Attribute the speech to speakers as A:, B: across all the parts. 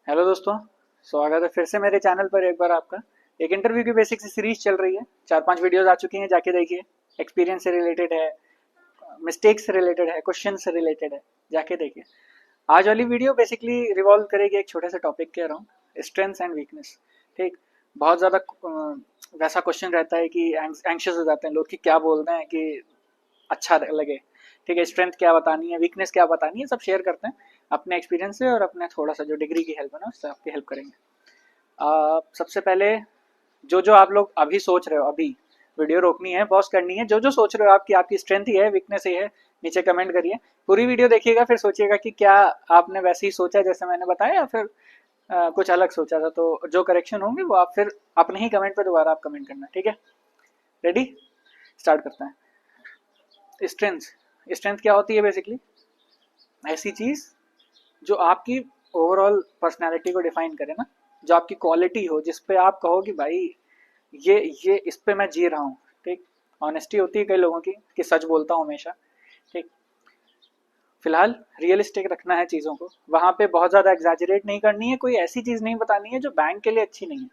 A: Hello दोस्तों। स्वागत है फिर से मेरे चैनल पर एक बार आपका। एक इंटरव्यू की बेसिक सी सीरीज चल रही है। 4-5 वीडियोस आ चुकी हैं, जाके देखिए। एक्सपीरियंस से रिलेटेड है, मिस्टेक्स से रिलेटेड है, क्वेश्चन से रिलेटेड है, जाके देखिए। आज वाली वीडियो बेसिकली रिवॉल्व करेगी एक छोटे से टॉपिक के अराउंड, स्ट्रेंथ्स एंड वीकनेस। ठीक। बहुत ज़्यादा वैसा क्वेश्चन रहता है कि एंक्शियस हो जाते हैं लोग कि क्या बोलते हैं कि अच्छा लगे। ठीक है, स्ट्रेंथ क्या बतानी है, वीकनेस क्या बतानी है, सब शेयर करते हैं अपने एक्सपीरियंस से और अपने थोड़ा सा जो डिग्री की हेल्प है ना उससे आपकी हेल्प करेंगे। सबसे पहले जो जो आप लोग अभी सोच रहे हो, अभी वीडियो रोकनी है, पॉज करनी है। जो जो सोच रहे हो आपकी आपकी स्ट्रेंथ ही है, वीकनेस ही है, नीचे कमेंट करिए। पूरी वीडियो देखिएगा, फिर सोचिएगा कि क्या आपने वैसे ही सोचा जैसे मैंने बताया या फिर कुछ अलग सोचा था। तो जो करेक्शन होंगे वो आप फिर अपने ही कमेंट पे दोबारा आप कमेंट करना। ठीक है, रेडी, स्टार्ट करते हैं। स्ट्रेंथ, स्ट्रेंथ क्या होती है बेसिकली? ऐसी चीज जो आपकी ओवरऑल पर्सनालिटी को डिफाइन करे ना, जो आपकी क्वालिटी हो, जिस पे आप कहो कि भाई ये इस पे मैं जी रहा हूँ। ठीक। ऑनेस्टी होती है कई लोगों की कि सच बोलता हूँ हमेशा। ठीक। फिलहाल रियलिस्टिक रखना है चीज़ों को, वहाँ पे बहुत ज़्यादा एग्जैजरेट नहीं करनी है, कोई ऐसी चीज़ नहीं बतानी है जो बैंक के लिए अच्छी नहीं है।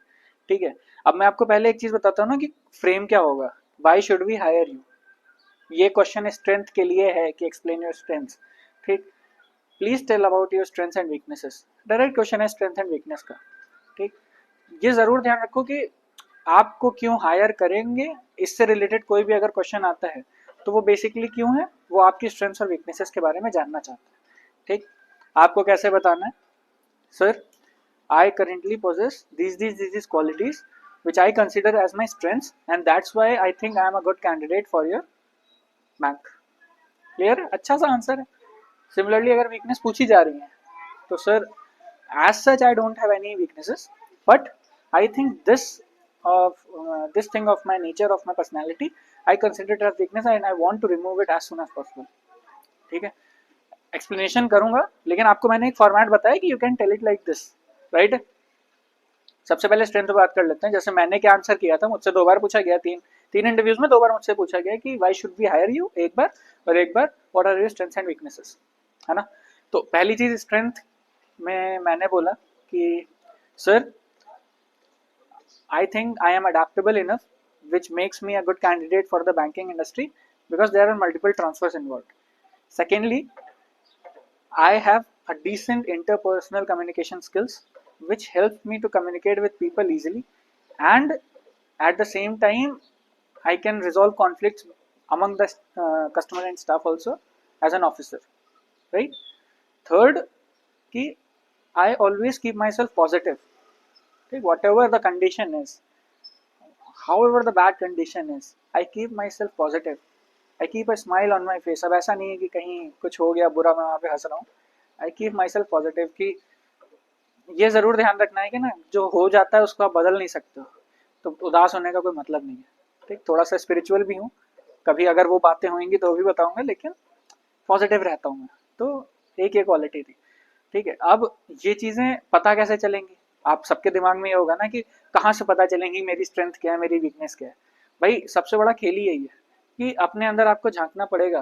A: ठीक है। अब मैं आपको पहले एक चीज़ बताता हूँ ना कि फ्रेम क्या होगा। Why should we hire you, ये क्वेश्चन स्ट्रेंथ के लिए है कि एक्सप्लेन योर स्ट्रेंथ। ठीक। Please tell about your strengths and weaknesses, direct question है स्ट्रेंथ एंड वीकनेस का। ठीक। ये जरूर ध्यान रखो कि आपको क्यों हायर करेंगे, इससे रिलेटेड कोई भी अगर क्वेश्चन आता है तो वो बेसिकली क्यों है, वो आपकी स्ट्रेंथ्स और वीकनेसेस के बारे में जानना चाहता है। ठीक। आपको कैसे बताना है? Sir, I currently possess these qualities which I consider as my strengths and that's why I think I am a good candidate for your bank। Clear है? अच्छा सा आंसर है। सिमिलरली अगर वीकनेस पूछी जा रही है तो sir, as such I don't have any weaknesses, but I think this thing of my nature, of my personality, I consider it as weakness and I want to remove it as soon as possible। ठीक है, explanation करूंगा लेकिन आपको मैंने एक format बताया कि you can tell it like this, right. सबसे पहले स्ट्रेंथ पे बात कर लेते हैं। जैसे मैंने क्या आंसर किया था, मुझसे 2 बार पूछा गया, तीन तीन इंटरव्यूज में 2 बार मुझसे पूछा गया कि why should we hire you, एक बार, और एक बार what are your strengths and weaknesses, है ना। तो पहली चीज स्ट्रेंथ में मैंने बोला कि sir, I think I am adaptable enough, which makes me a good candidate for the banking industry because there are multiple transfers involved. Secondly, I have a decent interpersonal communication skills, which help me to communicate with people easily, and at the same time, I can resolve conflicts among the customer and staff also as an officer, right? Third, कि I always keep myself positive. Okay, whatever the condition is, however the bad condition is, I keep myself positive, I keep a smile on my face। अब ऐसा नहीं है कि कहीं कुछ हो गया बुरा मैं वहाँ पे हंस रहा हूँ। I keep my self positive कि ये ज़रूर ध्यान रखना है कि ना, जो हो जाता है उसको आप बदल नहीं सकते हो, तो उदास होने का कोई मतलब नहीं है। ठीक। थोड़ा सा स्पिरिचुअल भी हूँ, कभी अगर वो बातें होंगी तो भी बताऊंगा, लेकिन पॉजिटिव रहता हूँ मैं। तो एक ये क्वालिटी थी। ठीक है। अब ये चीज़ें पता कैसे चलेंगी? आप सबके दिमाग में ये होगा ना कि कहाँ से पता चलेंगी मेरी स्ट्रेंथ क्या है, मेरी वीकनेस क्या है। भाई सबसे बड़ा खेल ही यही है कि अपने अंदर आपको झांकना पड़ेगा।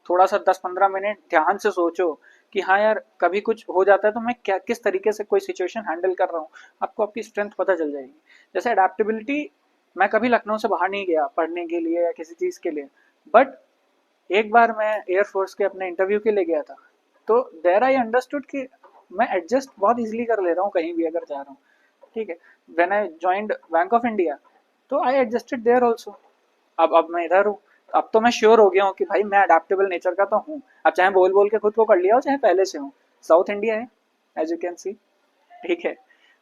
A: थोड़ा सा 10-15 मिनट ध्यान से सोचो कि हाँ यार, कभी कुछ हो जाता है तो मैं क्या किस तरीके से कोई सिचुएशन हैंडल कर रहा हूँ। आपको आपकी स्ट्रेंथ पता चल जाएगी। जैसे अडेप्टेबिलिटी, मैं कभी लखनऊ से बाहर नहीं गया पढ़ने के लिए या किसी चीज़ के लिए, बट एक बार मैं एयरफोर्स के अपने इंटरव्यू के लिए गया था, तो देर आई अंडरस्टूड कि मैं एडजस्ट बहुत इजीली कर ले रहा हूँ कहीं भी अगर जा रहा हूँ। ठीक है। When I joined bank of India, तो आई एडजस्टेड देयर ऑल्सो। अब मैं इधर हूँ, अब तो मैं श्योर हो गया हूँ कि भाई मैं अडेप्टेबल नेचर का तो हूँ। अब चाहे बोल बोल के खुद को कर लिया हो, चाहे पहले से हूँ। साउथ इंडिया है, एज यू कैन सी। ठीक है।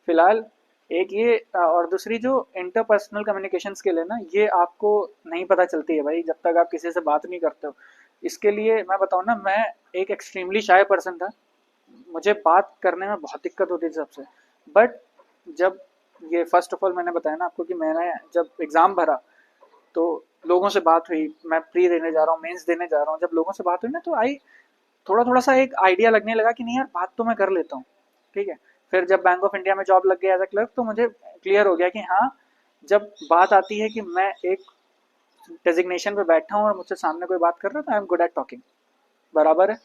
A: फिलहाल एक ये और दूसरी जो इंटरपर्सनल कम्युनिकेशन स्किल है ना, ये आपको नहीं पता चलती है भाई जब तक आप किसी से बात नहीं करते हो। इसके लिए मैं बताऊँ ना, मैं एक एक्सट्रीमली शाय पर्सन था, मुझे बात करने में बहुत दिक्कत होती थी सबसे। बट जब ये फर्स्ट ऑफ ऑल मैंने बताया ना आपको कि मैंने जब एग्ज़ाम भरा तो लोगों से बात हुई, मैं प्री देने जा रहा हूँ, मेंस देने जा रहा हूँ, जब लोगों से बात हुई ना तो आई थोड़ा थोड़ा सा एक आइडिया लगने लगा कि नहीं यार, बात तो मैं कर लेता हूँ। ठीक है। फिर जब बैंक ऑफ इंडिया में जॉब लग गया एज अ क्लर्क तो मुझे क्लियर हो गया कि हाँ, जब बात आती है कि मैं एक डेजिग्नेशन पे बैठा हूँ और मुझसे सामने कोई बात कर रहा है तो I am good at talking, बराबर है।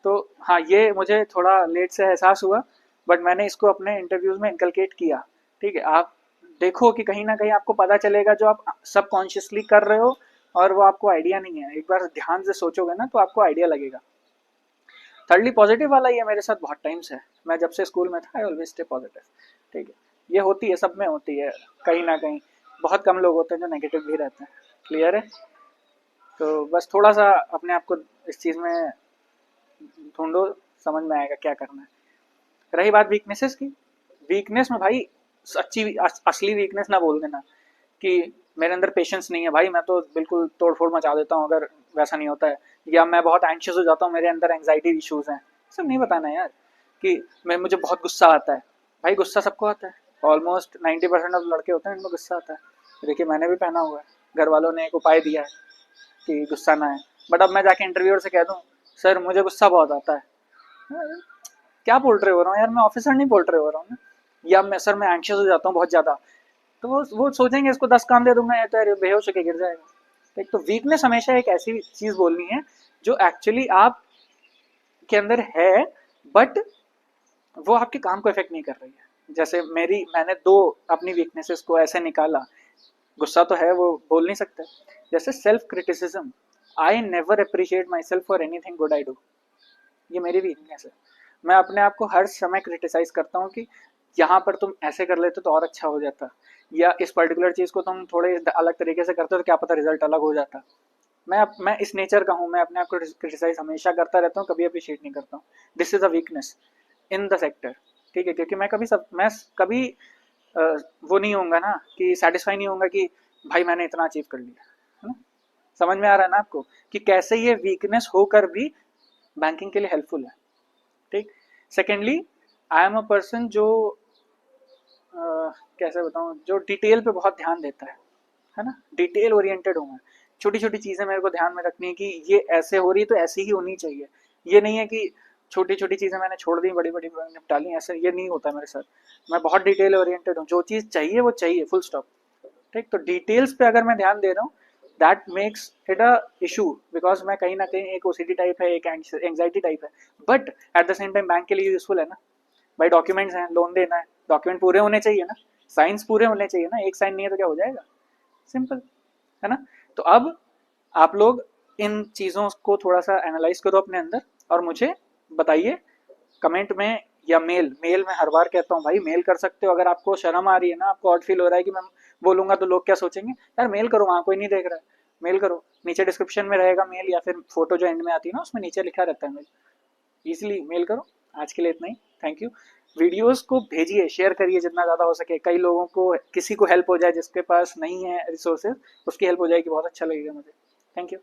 A: तो हाँ, ये मुझे थोड़ा लेट से एहसास हुआ, बट मैंने इसको अपने इंटरव्यूज में इनकलकेट किया। ठीक है, आप देखो कि कहीं ना कहीं आपको पता चलेगा जो आप सब कॉन्शियसली कर रहे हो और वो आपको आइडिया नहीं है। एक बार ध्यान से सोचोगे ना तो आपको आइडिया लगेगा। थर्डली पॉजिटिव वाला ये मेरे साथ बहुत टाइम से है। मैं जब से स्कूल में था आई ऑलवेज स्टे पॉजिटिव। ठीक है, ये होती है, सब में होती है कहीं ना कहीं। बहुत कम लोग होते हैं जो नेगेटिव भी रहते हैं। क्लियर है? तो बस थोड़ा सा अपने आप को इस चीज़ में ढूंढो, समझ में आएगा क्या करना है। रही बात वीकनेसेस की, वीकनेस में भाई सच्ची असली वीकनेस ना बोल देना कि मेरे अंदर पेशेंस नहीं है भाई, मैं तो बिल्कुल तोड़ फोड़ मचा देता हूँ अगर वैसा नहीं होता है, या मैं बहुत एंशियस हो जाता हूँ, मेरे अंदर एंग्जाइटी इश्यूज हैं। सब नहीं बताना यार कि मुझे बहुत गुस्सा आता है। भाई गुस्सा सबको आता है, ऑलमोस्ट 90% ऑफ लड़के होते हैं इनको गुस्सा आता है। देखिए मैंने भी पहना हुआ है, घर वालों ने एक उपाय दिया है कि गुस्सा ना है। बट अब मैं जाके इंटरव्यूअर से कह दूँ सर मुझे गुस्सा बहुत आता है, क्या पोल्ट्री हो रहा हूँ यार, मैं ऑफिसर नहीं पोल्ट्री हो रहा हूँ ना। या मैं सर मैं एंशियस हो जाता हूँ बहुत ज़्यादा, तो वो सोचेंगे इसको 10 काम दे दूंगा या तो यार बेहोश होकर गिर जाएगा। एक तो वीकनेस हमेशा एक ऐसी चीज़ बोलनी है जो एक्चुअली आप के अंदर है, बट वो आपके काम को इफेक्ट नहीं कर रही है। जैसे मैंने दो अपनी वीकनेसेस को ऐसे निकाला, गुस्सा तो है वो बोल नहीं सकते। जैसे self criticism, I never appreciate my self for anything good I do, ये मेरी वीकनेस है। मैं अपने आप को हर समय क्रिटिसाइज करता हूँ कि यहाँ पर तुम ऐसे कर लेते तो और अच्छा हो जाता, या इस पर्टिकुलर चीज़ को तुम थोड़े अलग तरीके से करते तो क्या पता रिजल्ट अलग हो जाता। मैं इस नेचर का हूँ, मैं अपने आप को क्रिटिसाइज हमेशा करता रहता हूँ, कभी अप्रिशिएट नहीं करता हूँ। This is a weakness in the sector. ठीक है, क्योंकि मैं कभी वो नहीं होऊंगा ना कि सेटिस्फाई नहीं होऊंगा कि भाई मैंने इतना अचीव कर लिया, है ना। समझ में आ रहा है ना आपको कि कैसे ये वीकनेस होकर भी बैंकिंग के लिए हेल्पफुल है। ठीक। Secondly, I am a person जो कैसे बताऊं, जो डिटेल पे बहुत ध्यान देता है ना। डिटेल ओरिएंटेड हूँ मैं, छोटी छोटी चीज़ें मेरे को ध्यान में रखनी है कि ये ऐसे हो रही है तो ऐसी ही होनी चाहिए। ये नहीं है कि छोटी छोटी चीज़ें मैंने छोड़ दी, बड़ी बड़ी निपटा ली, ऐसे ये नहीं होता मेरे साथ। मैं बहुत डिटेल ओरिएंटेड हूँ, जो चीज़ चाहिए वो चाहिए, फुल स्टॉप। ठीक, तो डिटेल्स पे अगर मैं ध्यान दे रहा हूँ that makes it a issue, because मैं कहीं ना कहीं एक ओसीडी टाइप है, एक एंग्जाइटी टाइप है, but at the same time bank के लिए यूजफुल है ना। भाई डॉक्यूमेंट्स हैं, लोन देना है, डॉक्यूमेंट पूरे होने चाहिए ना, साइंस पूरे होने चाहिए ना, एक साइन नहीं है तो क्या हो जाएगा, सिंपल है ना। तो अब आप लोग इन चीज़ों को थोड़ा सा एनालाइज करो अपने अंदर और मुझे बताइए कमेंट में या मेल में। हर बार कहता हूँ भाई मेल कर सकते हो, अगर आपको शर्म आ रही है ना, आपको ऑड फील हो रहा है कि मैं बोलूंगा तो लोग क्या सोचेंगे, यार मेल करो, वहाँ कोई नहीं देख रहा है, मेल करो। नीचे डिस्क्रिप्शन में रहेगा मेल, या फिर फोटो जो एंड में आती है ना उसमें नीचे लिखा रहता है मेल, ईजिली मेल करो। आज के लिए इतना ही, थैंक यू। वीडियोस को भेजिए, शेयर करिए जितना ज़्यादा हो सके, कई लोगों को, किसी को हेल्प हो जाए जिसके पास नहीं है रिसोर्सेज, उसकी हेल्प हो जाएगी, बहुत अच्छा लगेगा मुझे। Thank you.